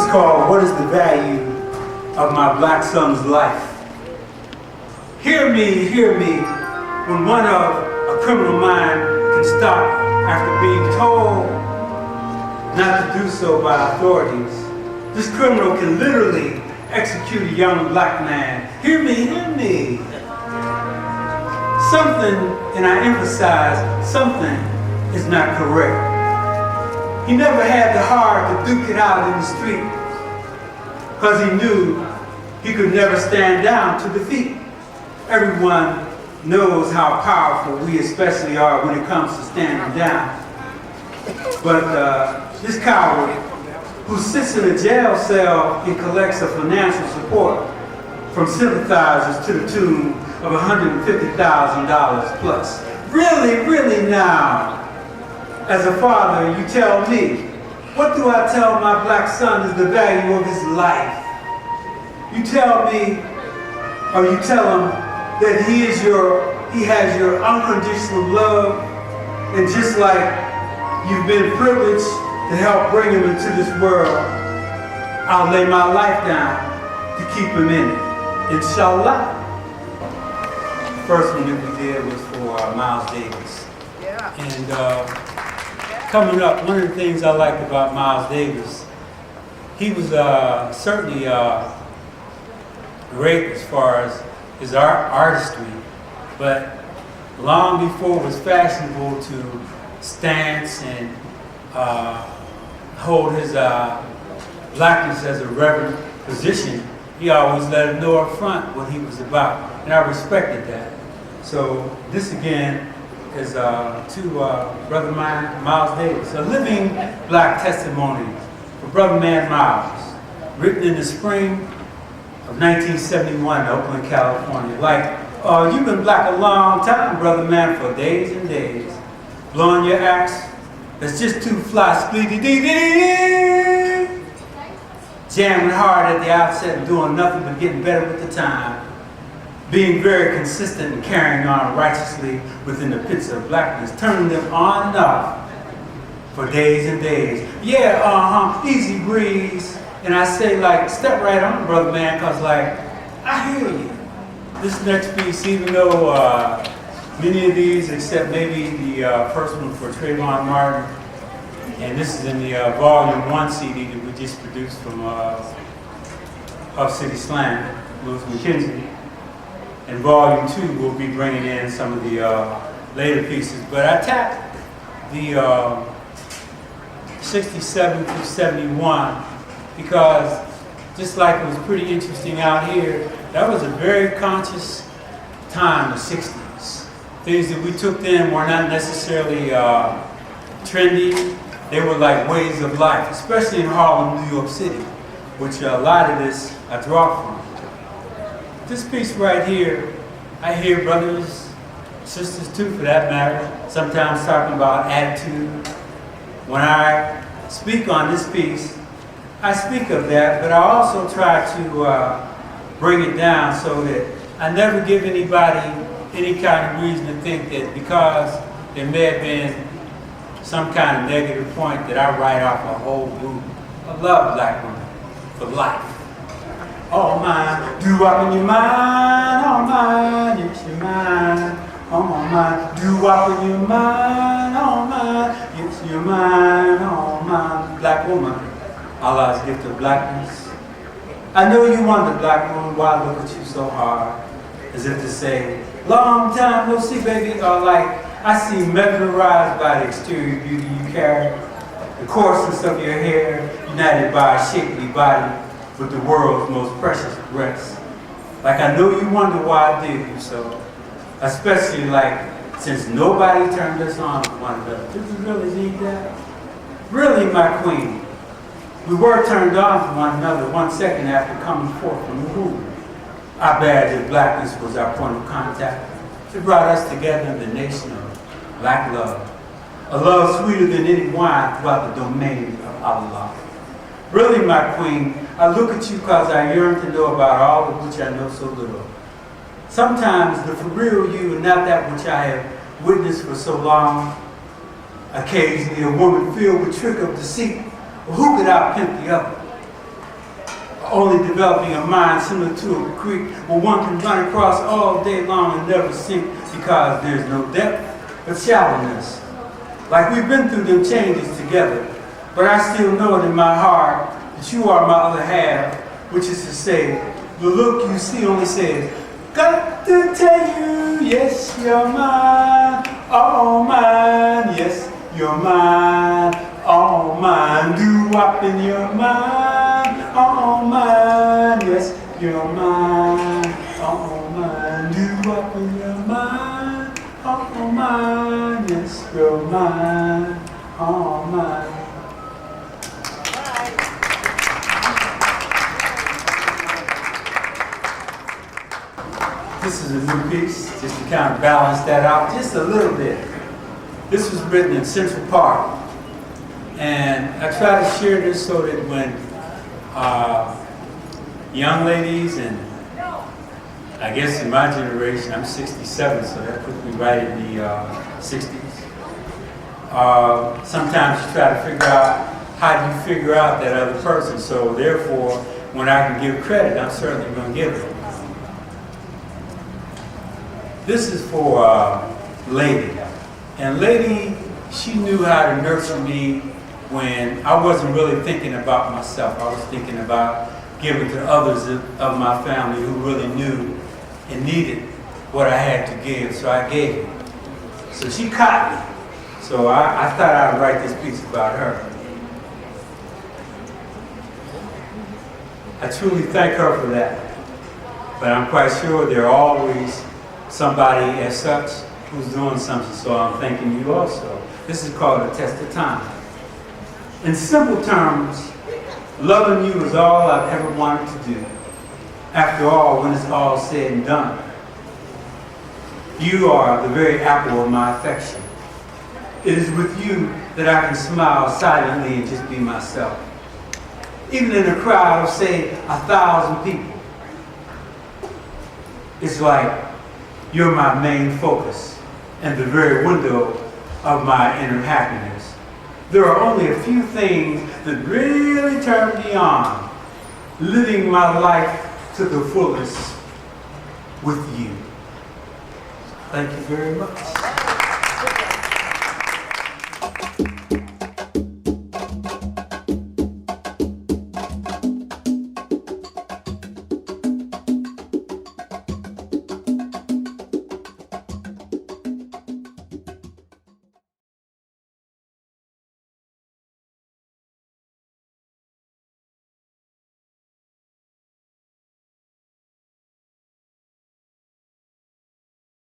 called What is the Value of My Black Son's Life? Hear me, when one of a criminal mind can stop after being told not to do so by authorities. This criminal can literally execute a young black man. Hear me. Something, and I emphasize, something is not correct. He never had the heart to duke it out in the street because he knew he could never stand down to defeat. Everyone knows how powerful we especially are when it comes to standing down. But this coward who sits in a jail cell and collects a financial support from sympathizers to the tune of $150,000 plus. Really now, as a father, you tell me, what do I tell my black son is the value of his life? You tell me, or you tell him that he has your unconditional love, and just like you've been privileged to help bring him into this world, I'll lay my life down to keep him in it. Inshallah. The first one that we did was for Miles Davis. Yeah. And coming up, one of the things I liked about Miles Davis, he was certainly great as far as his artistry, but long before it was fashionable to stance and hold his blackness as a reverent position, he always let him know up front what he was about, and I respected that. So this again is to Brother Miles Davis, a living black testimony for Brother Man Miles, written in the spring of 1971 in Oakland, California. Like, you've been black a long time, Brother Man, for days and days, blowing your axe that's just too fly, spleety-dee-dee-dee, jamming hard at the outset and doing nothing but getting better with the time, being very consistent and carrying on righteously within the pits of blackness, turning them on and off for days and days. Yeah, easy breeze. And I say, like, step right on, Brother Man, because, like, I hear you. This next piece, even though many of these, except maybe the first one for Trayvon Martin, and this is in the Volume 1 CD that we just produced from Huff City Slam, Louis McKenzie. And Volume 2 will be bringing in some of the later pieces. But I tapped the 67 through 71 because just like it was pretty interesting out here, that was a very conscious time, the 60s. Things that we took then were not necessarily trendy. They were like ways of life, especially in Harlem, New York City, which a lot of this I draw from. This piece right here, I hear brothers, sisters too for that matter, sometimes talking about attitude. When I speak on this piece, I speak of that, but I also try to bring it down so that I never give anybody any kind of reason to think that because there may have been some kind of negative point that I write off a whole group. I love black women for life. All mine, do up in your mind, all mine, it's your mind, all my mind, do up in your mind, all mine, it's your mind, all mine. Black woman, Allah's gift of blackness. I know you wonder, black woman, why I look at you so hard, as if to say, long time no see, baby, or like, I see mesmerized by the exterior beauty you carry, the coarseness of your hair, united by a shapely body, with the world's most precious breasts. Like I know you wonder why I did you so. Especially like, since nobody turned us on to one another. Did you really need that? Really, my queen. We were turned on to one another 1 second after coming forth from the womb. Our badge of blackness was our point of contact. It brought us together in the nation of black love. A love sweeter than any wine throughout the domain of Allah. Really, my queen, I look at you because I yearn to know about all of which I know so little. Sometimes the for real you and not that which I have witnessed for so long. Occasionally a woman filled with trick of deceit. Well, who could outpimp the other? only developing a mind similar to a creek where one can run across all day long and never sink because there's no depth but shallowness. Like we've been through them changes together, but I still know it in my heart that you are my other half, which is to say, the look you see only says, got to tell you, yes, you're mine, all mine, yes, you're mine, all mine, doo-wop in your mind, all mine, yes, you're mine, all mine, doo-wop in your mind, all mine, yes, you're mine, all mine. This is a new piece, just to kind of balance that out just a little bit. This was written in Central Park, and I try to share this so that when young ladies, and I guess in my generation, I'm 67, so that puts me right in the 60s. Sometimes you try to figure out how do you figure out that other person, so therefore, when I can give credit, I'm certainly going to give it. This is for Lady. And Lady, she knew how to nurture me when I wasn't really thinking about myself. I was thinking about giving to others of my family who really knew and needed what I had to give, so I gave it. So she caught me. So I thought I'd write this piece about her. I truly thank her for that. But I'm quite sure there are always somebody as such who's doing something, so I'm thanking you also. This is called A Test of Time. In simple terms, loving you is all I've ever wanted to do. After all, when it's all said and done, you are the very apple of my affection. It is with you that I can smile silently and just be myself. Even in a crowd of, say, 1,000 people, it's like you're my main focus and the very window of my inner happiness. There are only a few things that really turn me on, living my life to the fullest with you. Thank you very much.